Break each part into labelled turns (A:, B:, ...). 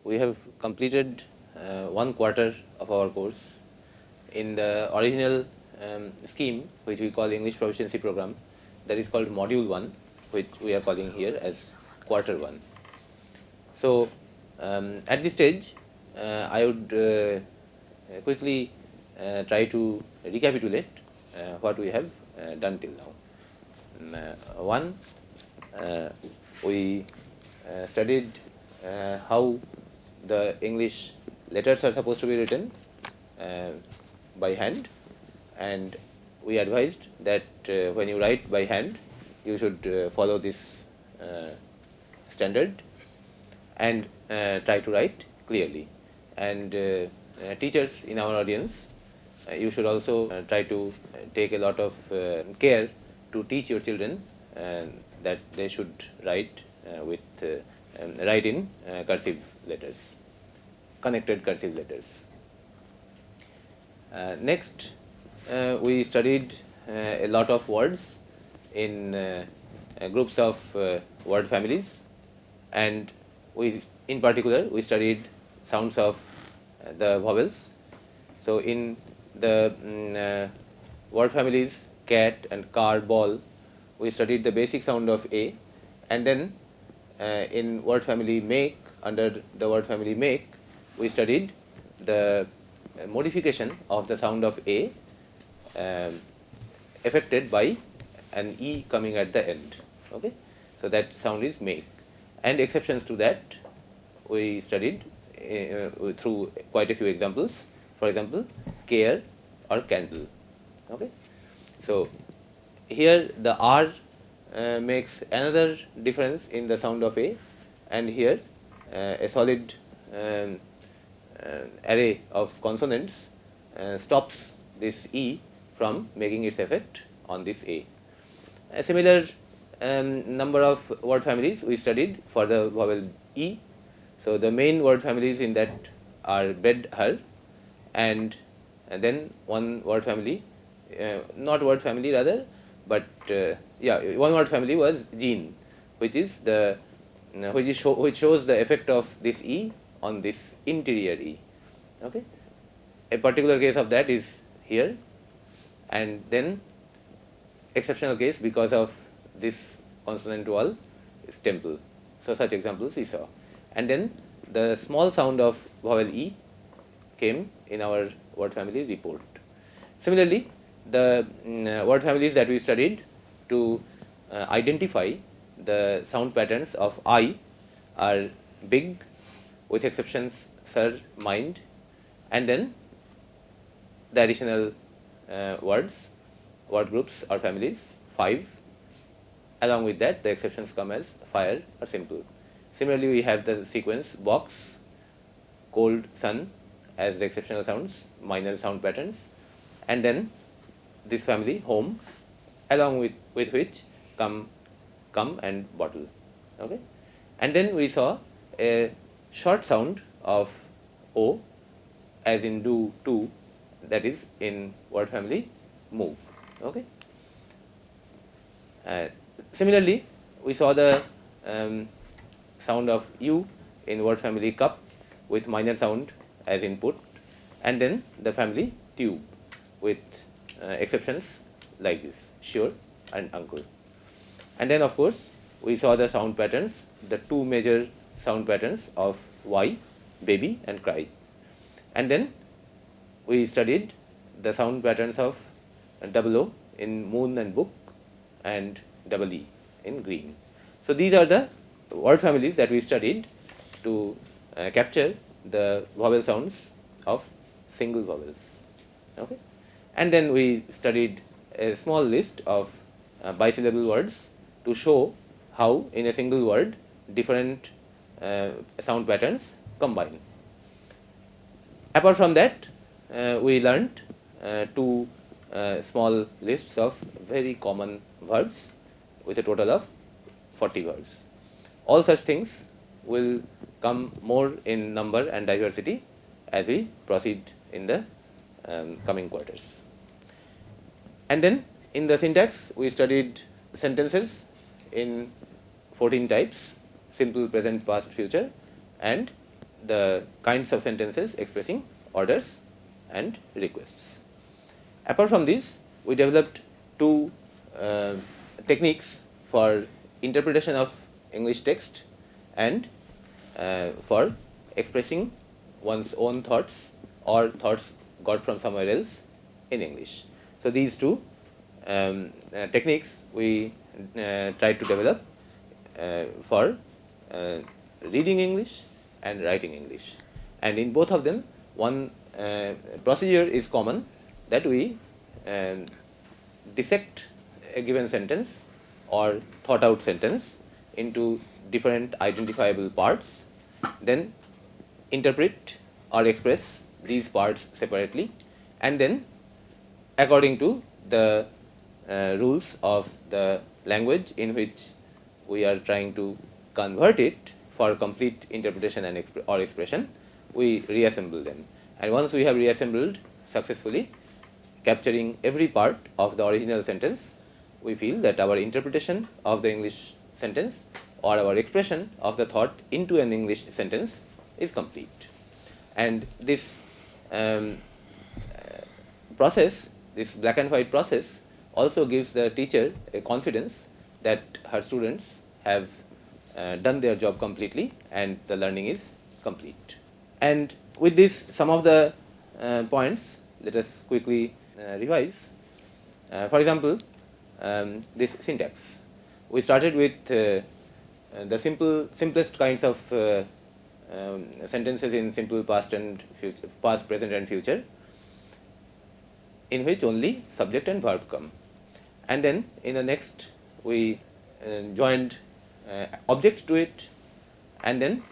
A: we have completed 1/4 of our course. In the original scheme, which we call English Proficiency Program, that is called Module 1, which we are calling here as Quarter 1. So, at this stage, I would quickly try to recapitulate what we have done till now. One, we studied how the English letters are supposed to be written by hand, and we advised that when you write by hand, you should follow this standard and try to write clearly. And teachers in our audience, you should also try to take a lot of care to teach your children that they should write write in cursive letters, connected cursive letters. Next, we studied a lot of words in groups of word families, and in particular we studied sounds of the vowels. So in the word families cat and car, ball, we studied the basic sound of A, and then in word family make, under the word family make, we studied the modification of the sound of A affected by an E coming at the end. Okay, so that sound is make, and exceptions to that we studied through quite a few examples. For example, care or candle. Okay, so here the R makes another difference in the sound of A, and here a solid array of consonants stops this E from making its effect on this A. A similar number of word families we studied for the vowel E. So the main word families in that are bed, her, and then one word family, not word family rather, but one word family was gene, which is which shows the effect of this E on this interior E. Okay, a particular case of that is here, and then exceptional case because of this consonant wall is temple. So such examples we saw, and then the small sound of vowel E came in our word family report. Similarly, the word families that we studied to identify the sound patterns of I are big, with exceptions sir, mind, and then the additional word groups or families 5. Along with that, the exceptions come as fire or simple. Similarly, we have the sequence box, cold, sun as the exceptional sounds, minor sound patterns, and then this family home, along with which come and bottle. Okay, and then we saw a short sound of O, as in do, to, that is in word family move. Okay. Similarly, we saw the sound of U in word family cup with minor sound as input, and then the family tube with exceptions like this, sure and uncle. And then of course we saw the sound patterns, the two major sound patterns of Y, baby and cry. And then we studied the sound patterns of double O in moon and book, and double E in green. So these are the word families that we studied to capture the vowel sounds of single vowels. Okay, and then we studied a small list of bisyllable words to show how in a single word different sound patterns combine. Apart from that, we learnt two small lists of very common verbs with a total of 40 verbs. All such things will come more in number and diversity as we proceed in the coming quarters. And then in the syntax, we studied sentences in 14 types: simple, present, past, future, and the kinds of sentences expressing orders and requests. Apart from this, we developed two techniques for interpretation of English text and for expressing one's own thoughts or thoughts got from somewhere else in English. So these two techniques we tried to develop for reading English and writing English. And in both of them, one procedure is common, that we dissect a given sentence or thought out sentence into different identifiable parts, then interpret or express these parts separately, and then according to the rules of the language in which we are trying to convert it for complete interpretation and or expression, we reassemble them. And once we have reassembled successfully, capturing every part of the original sentence, we feel that our interpretation of the English sentence or our expression of the thought into an English sentence is complete. And this process, this black and white process, also gives the teacher a confidence that her students have done their job completely and the learning is complete. And with this, some of the points, let us quickly revise. For example, this syntax. We started with the simplest kinds of sentences in simple past and future, past, present, and future, in which only subject and verb come. And then in the next, we joined object to it, and then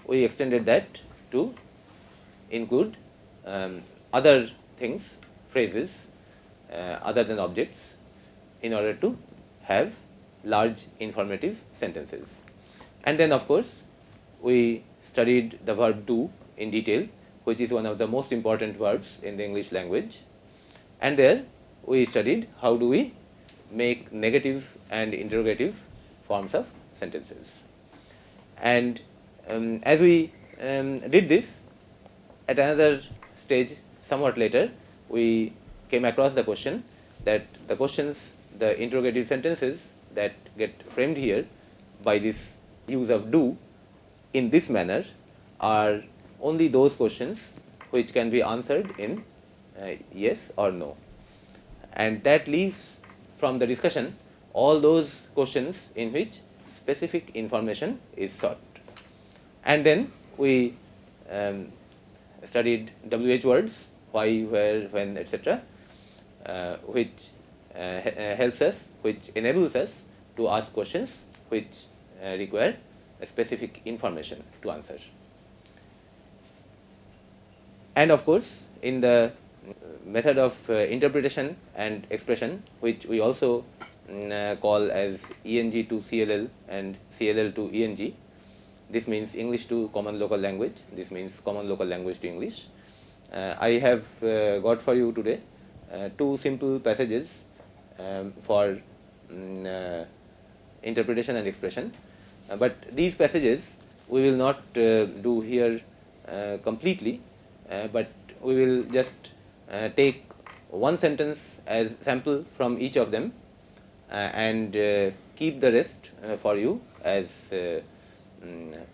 A: we extended that to include other things, phrases other than objects, in order to have large informative sentences. And then, of course, we studied the verb do in detail, which is one of the most important verbs in the English language. And there we studied how do we make negative and interrogative forms of sentences. And as we did this, at another stage somewhat later, we came across the question that the questions, the interrogative sentences that get framed here by this use of do in this manner are only those questions which can be answered in yes or no. And that leaves from the discussion all those questions in which specific information is sought. And then we studied WH words, why, where, when, etc., which helps us, which enables us to ask questions which require a specific information to answer. And of course, in the method of interpretation and expression, which we also call as ENG to CLL and CLL to ENG, this means English to common local language, this means common local language to English. I have got for you today two simple passages for interpretation and expression, but these passages we will not do here completely, but we will just take one sentence as sample from each of them and keep the rest for you as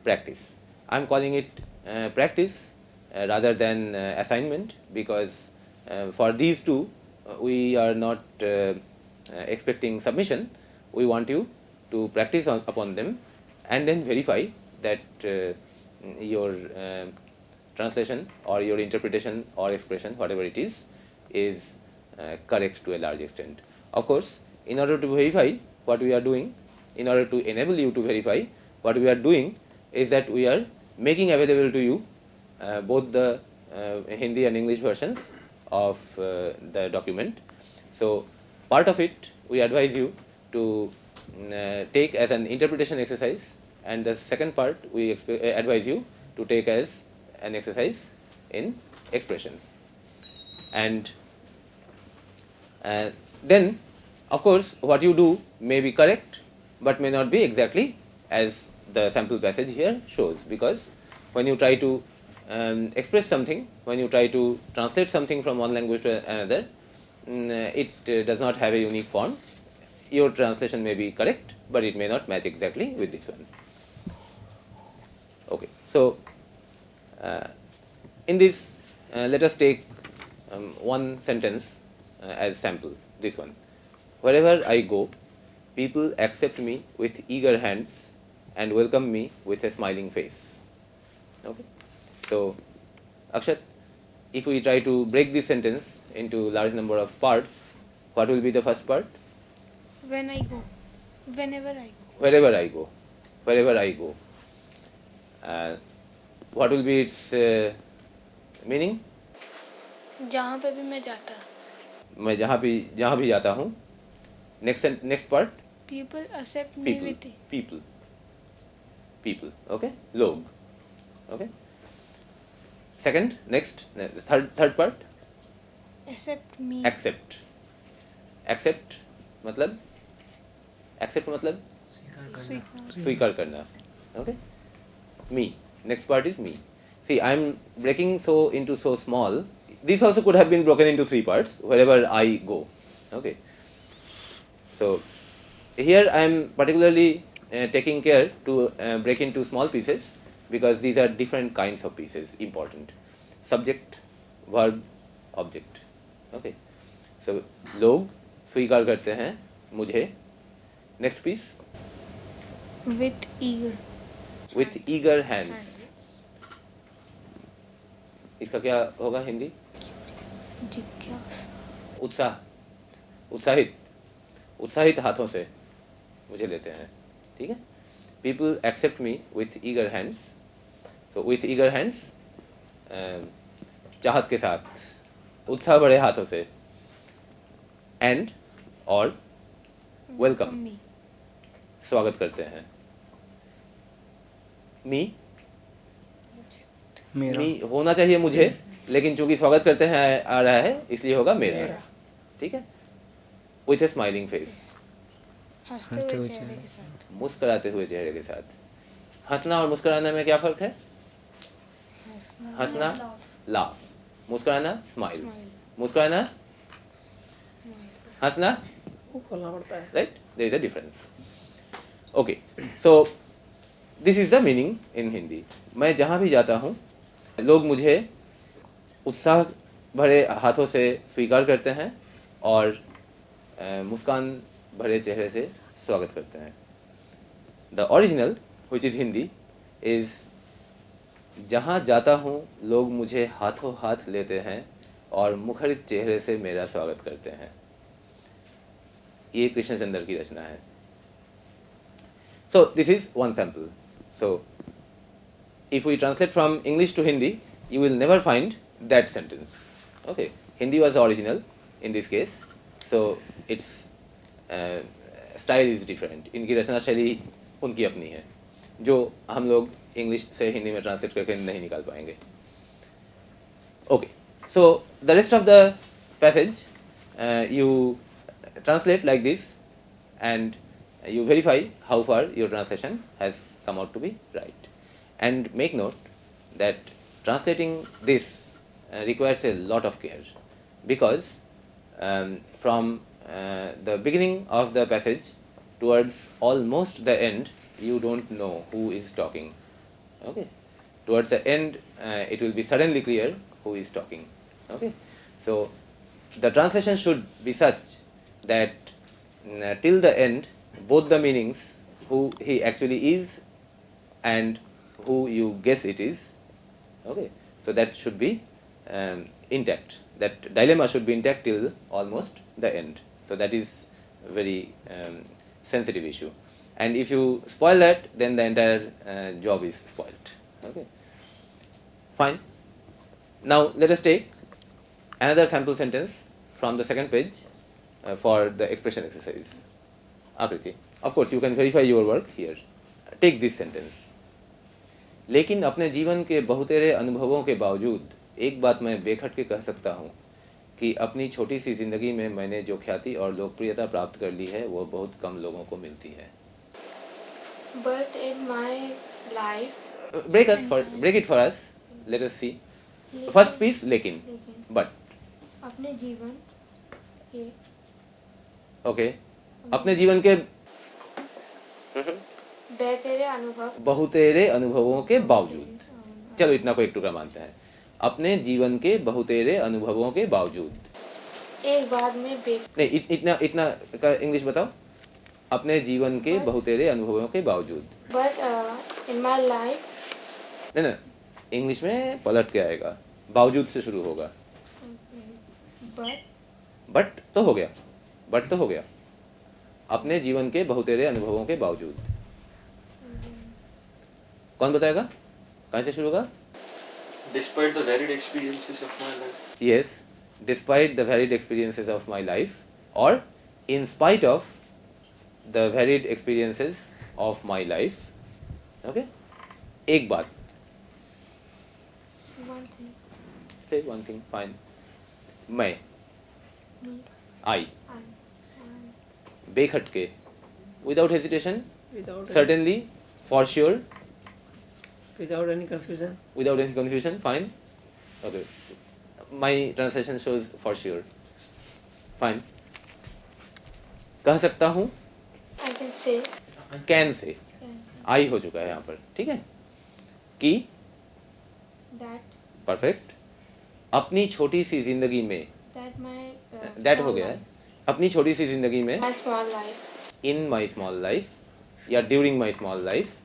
A: practice. I am calling it practice rather than assignment, because for these two we are not expecting submission. We want you to practice upon them and then verify that your translation or your interpretation or expression, whatever it is correct to a large extent. Of course, in order to verify what we are doing, in order to enable you to verify what we are doing, is that we are making available to you both the Hindi and English versions of the document. So part of it we advise you to take as an interpretation exercise, and the second part we advise you to take as an exercise in expression. And then, of course, what you do may be correct, but may not be exactly as the sample passage here shows, because when you try to express something, when you try to translate something from one language to another, it does not have a unique form. Your translation may be correct, but it may not match exactly with this one. Okay, so in this, let us take one sentence as sample. This one: wherever I go, people accept me with eager hands and welcome me with a smiling face. Okay, so Akshat, if we try to break this sentence into large number of parts, what will be the first part?
B: When I go, whenever I go,
A: Wherever I go, wherever I go. Uh, what will be its meaning?
B: जहाँ पे भी मैं जाता.
A: मैं जहाँ भी जाता हूँ. Next part.
B: People accept me with
A: People. Okay. लोग. Okay. Second. Next. Third part.
B: accept me.
A: Accept मतलब स्वीकार करना. Okay. Me. Next part is me. See, I am breaking so into so small. This also could have been broken into 3 parts. Wherever I go. Okay. So here I am particularly taking care to break into small pieces, because these are different kinds of pieces important. Subject, verb, object. Okay. So लोग स्वीकार करते हैं मुझे. Next piece.
B: With eager.
A: With eager hands. इसका क्या होगा हिंदी?
B: जिज्ञासा.
A: उत्साहित हाथों से मुझे लेते हैं. ठीक है. People accept me with eager hands. तो with eager hands, चाहत के साथ, उत्साह भरे हाथों से, and और welcome,
B: me.
A: स्वागत करते हैं. मी होना चाहिए मुझे, लेकिन चूंकि स्वागत करते हैं आ रहा है, इसलिए होगा मेरा. ठीक है. विथ ए स्माइलिंग फेस,
B: हंसते हुए चेहरे के साथ.
A: मुस्कुराते हुए चेहरे के साथ. हंसना और मुस्कुराना में क्या फर्क है? हंसना लाफ, मुस्कुराना स्माइल. मुस्कुराना हंसना
C: खोलना पड़ता है.
A: Right. There is a difference. Okay, so this is the meaning in Hindi. मैं जहाँ भी जाता हूँ, लोग मुझे उत्साह भरे हाथों से स्वीकार करते हैं और मुस्कान भरे चेहरे से स्वागत करते हैं. The original, which is Hindi, is जहाँ जाता हूँ लोग मुझे हाथों हाथ लेते हैं और मुखरित चेहरे से मेरा स्वागत करते हैं. ये कृष्णचंद्र की रचना है. सो this is one sample. So if we translate from English to Hindi, you will never find that sentence. Okay, Hindi was the original in this case, so its style is different. इनकी रचना शैली उनकी अपनी है, जो हम लोग English से हिंदी में ट्रांसलेट करके नहीं निकाल पाएंगे. Okay, so the rest of the passage you translate like this, and you verify how far your translation has come out to be right. And make note that translating this requires a lot of care, because from the beginning of the passage towards almost the end, you don't know who is talking. Okay, towards the end it will be suddenly clear who is talking. Okay, so the translation should be such that till the end both the meanings, who he actually is and who you guess it is, okay, so that should be intact. That dilemma should be intact till almost the end. So that is a very sensitive issue, and if you spoil that, then the entire job is spoiled. Okay, fine. Now let us take another sample sentence from the second page for the expression exercise. Akriti, of course you can verify your work here. Take this sentence. लेकिन अपने जीवन के बहुतेरे अनुभवों के बावजूद एक बात मैं बेखटके कह सकता हूँ कि अपनी छोटी सी ज़िंदगी में मैंने जो ख्याति और लोकप्रियता प्राप्त कर ली है, वो बहुत कम लोगों को मिलती है.
B: But in my life
A: break it for us. Let us see. First piece, लेकिन. But.
B: अपने जीवन के
A: Okay. अपने जीवन के बहुतेरे अनुभवों के बावजूद. चलो इतना को एक टुकड़ा मानते हैं. अपने जीवन के बहुतेरे अनुभवों के बावजूद.
B: एक बार में
A: नहीं, इतना का इंग्लिश बताओ. अपने जीवन के बहुतेरे अनुभवों के बावजूद.
B: But in my life.
A: नहीं, इंग्लिश में पलट के आएगा. बावजूद से शुरू होगा. बट तो हो गया. अपने जीवन के बहुतेरे अनुभवों के बावजूद. कौन बताएगा? कहाँ से शुरू होगा?
D: Despite the varied experiences of my life.
A: Yes, despite the varied experiences of my life, or in spite of the varied experiences of my life. Okay? एक बात.
B: one thing.
A: Say one thing. Fine. मैं.
B: Me.
A: I. बेखटके. Without hesitation.
C: Without
A: Certainly. For sure.
C: without any confusion.
A: Without any confusion. Fine. Okay. My translation shows for sure. Fine. कह सकता हूँ.
B: I can say.
A: Can say. आई हो चुका है यहाँ पर. ठीक है. कि.
B: That.
A: परफेक्ट. अपनी छोटी सी जिंदगी में.
B: That my.
A: दैट हो गया है. अपनी छोटी सी जिंदगी में.
B: My small life.
A: In my small life. या ड्यूरिंग माई स्मॉल लाइफ.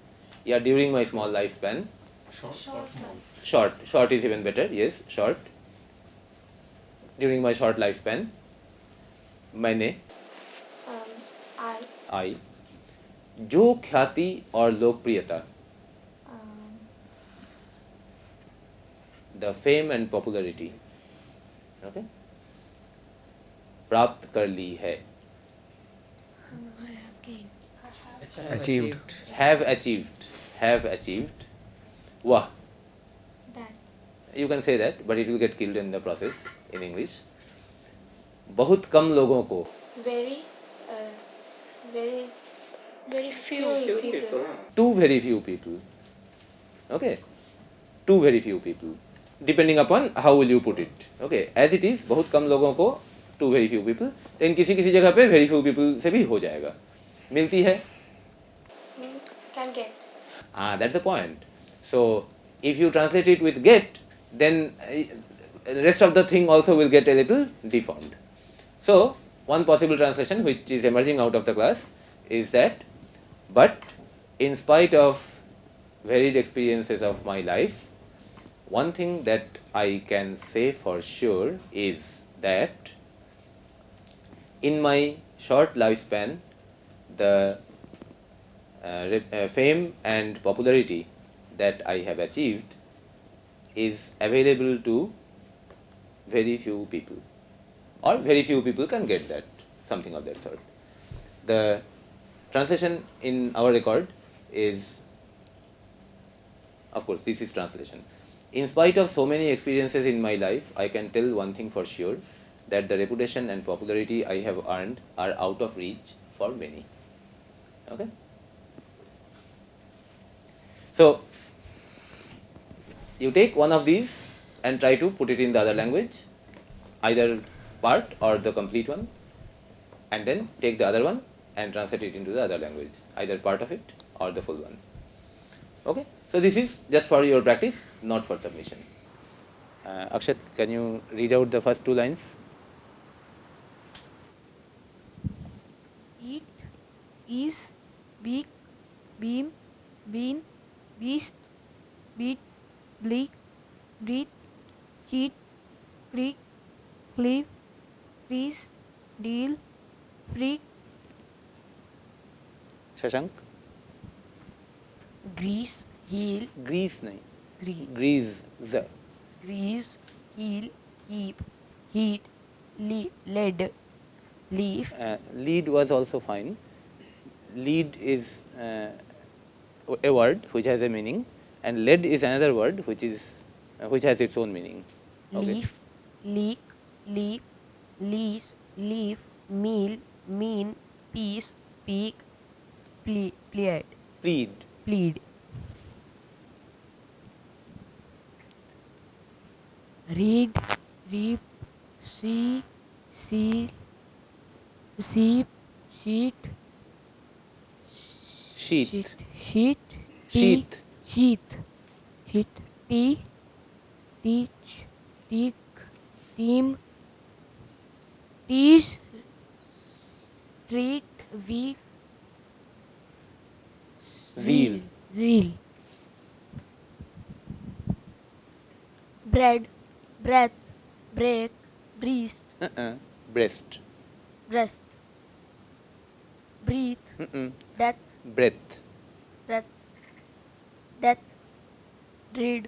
A: या during my small life span. Short is even better. Yes, short. During my short life span. मैंने. आई. जो ख्याति और लोकप्रियता. The fame and popularity. Okay. प्राप्त कर ली है.
C: Achieved.
A: Have achieved. Wah.
B: That.
A: You can say that, but it will get killed in the process in English. बहुत कम लोगों को.
B: Very few people.
A: To very few people. Okay. To very few people. Depending upon how will you put it. Okay. As it is, बहुत कम लोगों को to very few people. लेकिन किसी जगह पे very few people से भी हो जाएगा. मिलती है.
B: Can get.
A: That's the point. So if you translate it with get, then the rest of the thing also will get a little deformed. So one possible translation which is emerging out of the class is that, but in spite of varied experiences of my life, one thing that I can say for sure is that in my short lifespan, the fame and popularity that I have achieved is available to very few people, or very few people can get that, something of that sort. The translation in our record is, of course, this is translation. In spite of so many experiences in my life, I can tell one thing for sure, that the reputation and popularity I have earned are out of reach for many. Okay? So, you take one of these and try to put it in the other language, either part or the complete one, and then take the other one and translate it into the other language, either part of it or the full one. Okay? So, this is just for your practice, not for submission. Akshat, can you read out the first two lines?
E: Eat, is, beak, beam, bean, beast, beat, bleak, breathe, cheat, creak, cleave, freeze, deal, freak,
A: Shashank?
E: grease, heel,
A: Grease nahi.
E: grease,
A: Grease.
E: grease, heel, heap, heat, lead, leaf,
A: Lead was also fine. Lead is a word which has a meaning, and lead is another word which has its own meaning. Okay.
E: leaf, leak, leaf, lease, leaf, meal, mean, piece, peak, plead,
A: Plead.
E: plead. read, reap, see, seal, sheep, sheet,
A: Sheath.
E: sheet,
A: Sheath.
E: sheath, sheath, tea, teach, teak, team, tease, treat, week,
A: Zeal.
E: zeal, bread, breath, break, breast,
A: Breast.
E: breast, breathe, death,
A: Breath.
E: breath, death, dread,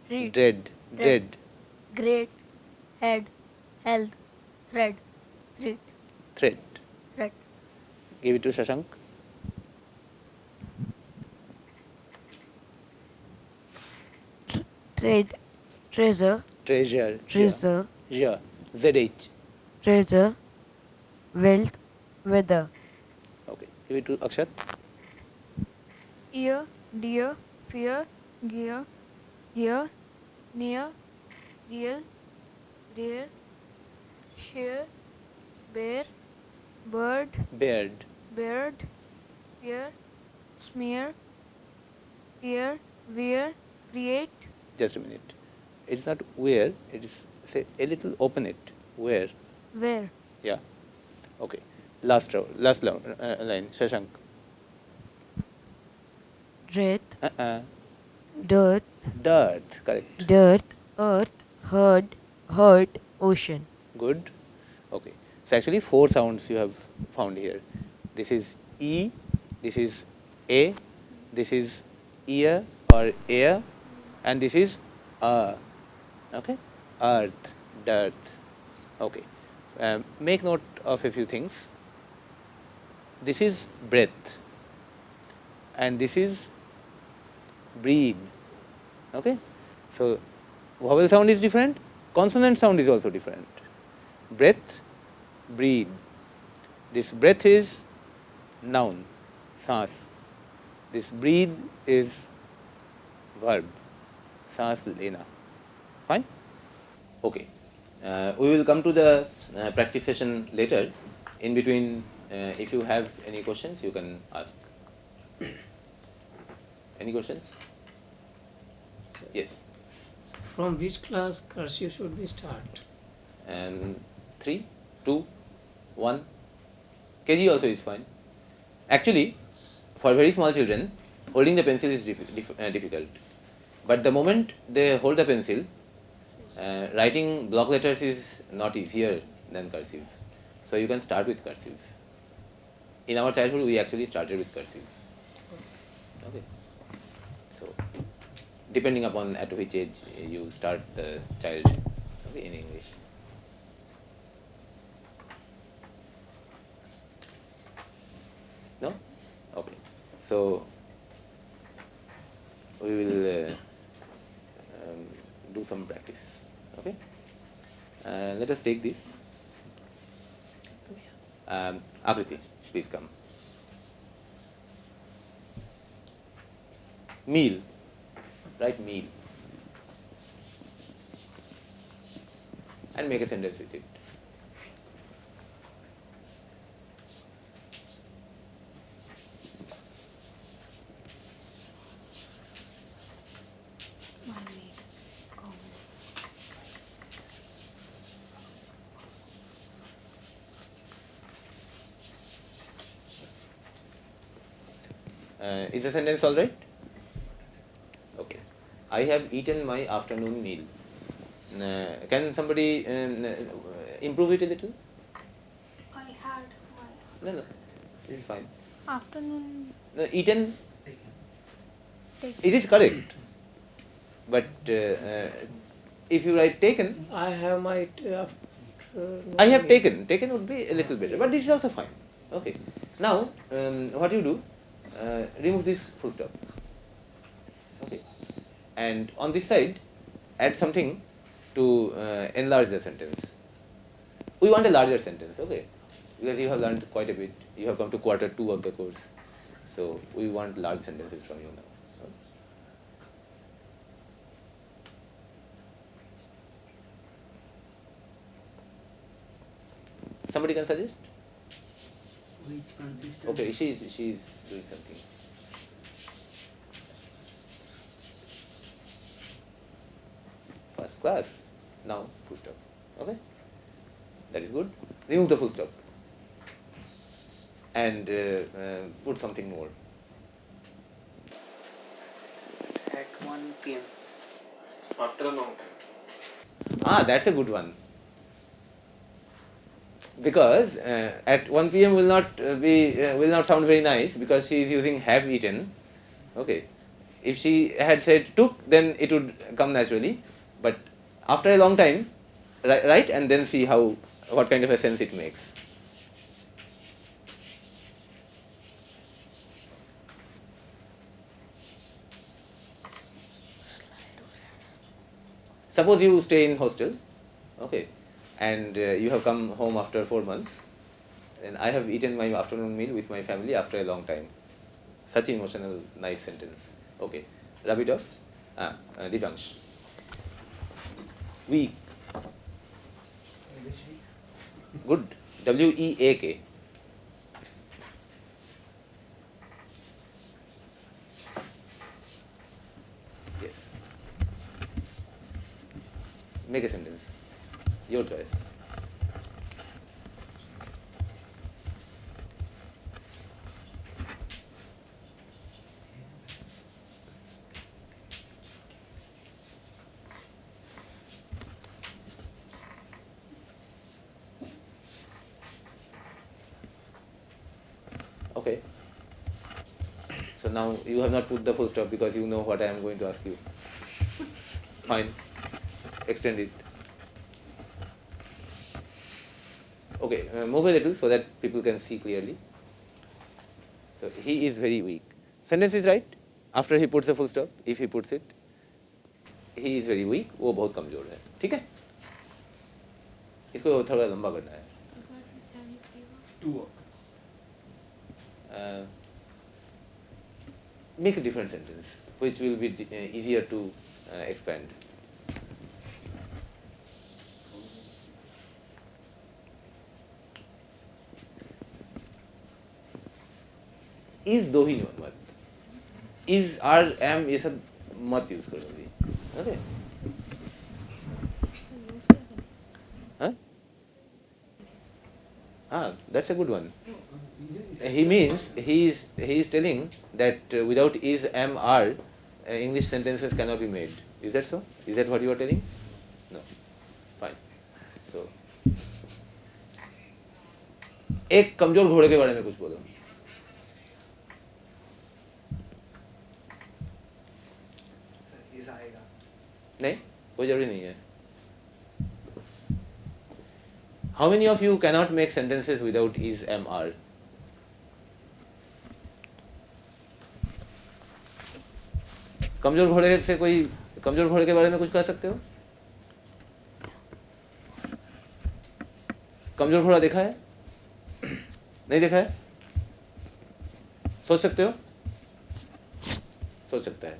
E: read,
A: Dread. Dread.
E: great, head, health, thread, threat,
A: Thread.
E: threat,
A: Give it to Shashank.
E: trade, treasure,
A: Treasure.
E: treasure,
A: Ja. ZH.
E: treasure, wealth, weather,
A: Okay. Give it to Akshat.
B: Ear, dear, fear, gear, here, near, real, rare, share, bear, bird,
A: Beard.
B: beard, pear, smear, peer, wear, create,
A: Just a minute. It's not where, it is, say, a little open it. Where?
B: wear,
A: Yeah. Okay. Last line. Shashank.
E: wreath,
A: Uh-uh.
E: dirt,
A: Dirt. Correct.
E: dirt, earth, herd, ocean.
A: Good. Okay. So actually 4 sounds you have found here. This is E, this is A, this is ear or air, and this is okay. Earth, dirt. Okay. Make note of a few things. This is breath, and this is breathe. Okay. So vowel sound is different, consonant sound is also different. Breath, breathe. This breath is noun, saans. This breathe is verb, saans lena. Fine? Okay. We will come to the practice session later. In between, if you have any questions, you can ask. Any questions? Yes.
C: So from which class cursive should we start?
A: 3, 2, 1. KG also is fine. Actually, for very small children, holding the pencil is difficult. But the moment they hold the pencil, writing block letters is not easier than cursive. So you can start with cursive. In our childhood, we actually started with cursive. Okay. So, depending upon at which age you start the child, okay, in English. No? Okay. So, we will do some practice. Okay. Let us take this. Akriti, please come. Meal. Write meal. And make a sentence with it. Is the sentence all right? Okay. I have eaten my afternoon meal. Can somebody improve it a little?
B: I had my
A: No, this is fine.
B: afternoon
A: No, eaten,
B: take.
A: it is correct. But if you write taken,
C: I have my after.
A: I have taken. Taken would be a little better, but this is also fine. Okay. Now, what you do? Remove this full stop. Okay. And on this side, add something to enlarge the sentence. We want a larger sentence, okay? Because you have learned quite a bit. You have come to quarter 2 of the course. So we want large sentences from you now. Somebody can suggest?
F: Which consistent.
A: Okay, she's doing something. First class. Now full stop. Okay? That is good. Remove the full stop. And put something more.
F: At 1 p.m.
D: After a long time.
A: Ah, that's a good one. Because at 1 p.m. will not sound very nice because she is using have eaten. Okay. If she had said took, then it would come naturally. But after a long time, right, and then see what kind of a sense it makes. Suppose you stay in hostel, okay, and you have come home after 4 months, and I have eaten my afternoon meal with my family after a long time. Such emotional, nice sentence. Okay, rub it off. Divansh. Week. Good. W-E-A-K. Yes. Make a sentence. Your choice. Okay. So now you have not put the full stop because you know what I am going to ask you. Fine. Extend it. Okay, move a little so that people can see clearly. So he is very weak. Sentence is right. After he puts the full stop, if he puts it, he is very weak. वो बहुत कमजोर है. ठीक है? इसको थोड़ा लंबा करना है.
F: Two.
A: Make a different sentence, which will be easier to expand. Is दो ही मत. Is are am ये सब मत यूज करो जी. Okay? Huh? That's a good one. He means he is telling that without is, am, are, English sentences cannot be made. Is that so? Is that what you are telling? No. Fine. So, एक कमजोर घोड़े के बारे में कुछ बोलो.
F: Is आएगा.
A: नहीं, कोई जरूरी नहीं है. How many of you cannot make sentences without is, am, are? कमजोर घोड़े के बारे में कुछ कह सकते हो? कमजोर घोड़ा देखा है? नहीं देखा है? सोच सकते हो? सोच सकता है.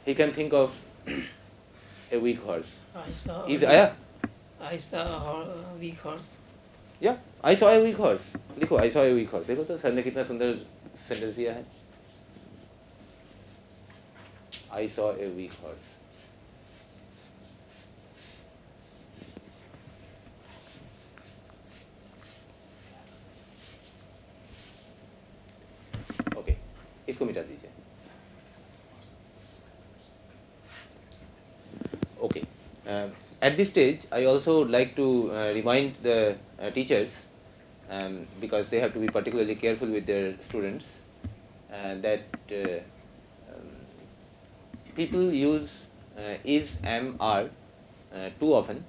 A: He can think of a weak horse. Is आया?
C: I saw a weak horse.
A: Yeah, I saw a weak horse. लिखो I saw a weak horse. देखो तो सर ने कितना सुंदर सेंटेंस दिया है. I saw a weak horse. Okay, इसको मिटा दीजिए. Okay. At this stage, I also would like to remind the teachers, because they have to be particularly careful with their students, that people use is, am, are too often,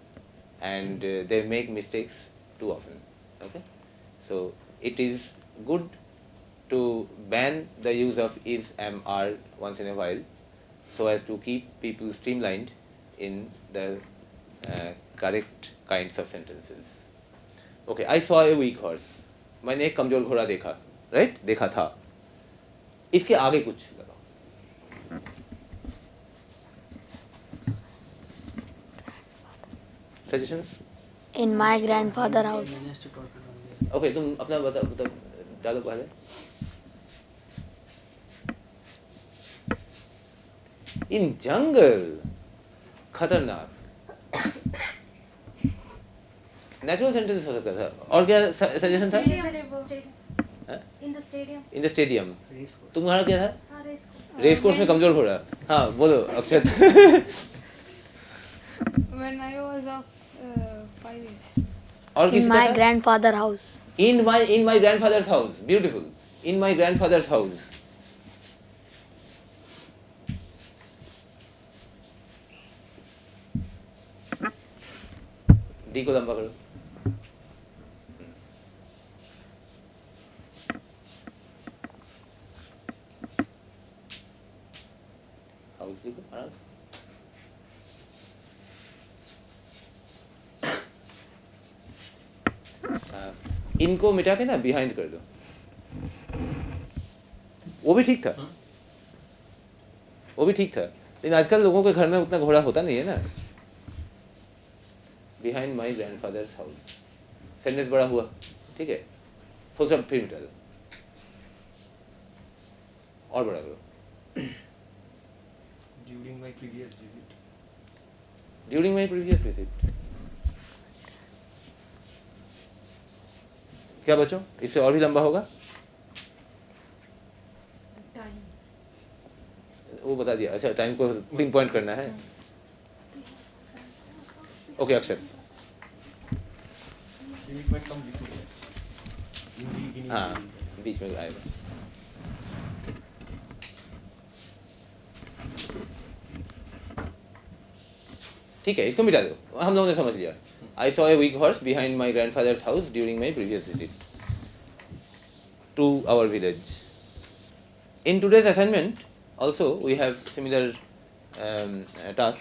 A: and they make mistakes too often. Okay, so it is good to ban the use of is, am, are once in a while, so as to keep people streamlined in the correct kinds of sentences. Okay, I saw a weak horse. मैंने एक कमजोर घोड़ा देखा. Right? देखा था. इसके आगे कुछ लगाओ. Suggestions?
G: In my grandfather house.
A: Okay तुम अपना बता डालो पहले. इन जंगल खतरनाक. नेचुरल सेंटेंस हो सकता था. और क्या सजेशन था? In the stadium. तुम्हारा क्या था? रेस कोर्स में कमजोर हो रहा. हाँ बोलो अक्षत.
B: When I was of 5 years.
A: और
G: In
A: किसी
G: my
A: का था?
G: grandfather house.
A: In my grandfather's house. Beautiful. In my grandfather's house. D को लंबा करो. हाउस लिखो आराम से. इनको मिटा के ना बिहाइंड कर दो. वो भी ठीक था. वो भी ठीक था. लेकिन आजकल लोगों के घर में उतना घोड़ा होता नहीं है ना. Behind my grandfathers house. Sentence बड़ा हुआ. ठीक है. फुल स्टॉप फिर मिटा दो. और बड़ा करो.
D: During my previous visit.
A: During my previous visit. क्या बच्चों इससे और भी लंबा होगा? वो बता दिया. अच्छा टाइम को पिन पॉइंट करना है. ओके अक्षर.
D: Limit might come before that.
A: हाँ बीच में आएगा. ठीक है इसको मिटा दो. हम लोगों ने समझ लिया. I saw a weak horse behind my grandfather's house during my previous visit to our village. In today's assignment, also we have similar task.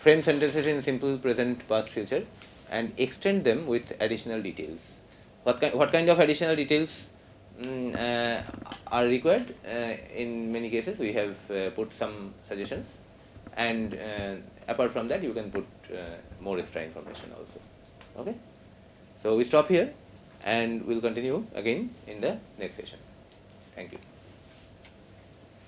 A: Frame sentences in simple present, past, future, and extend them with additional details. What kind of additional details are required? In many cases, we have put some suggestions, and apart from that, you can put more extra information also. Okay, so we stop here, and we'll continue again in the next session. Thank you.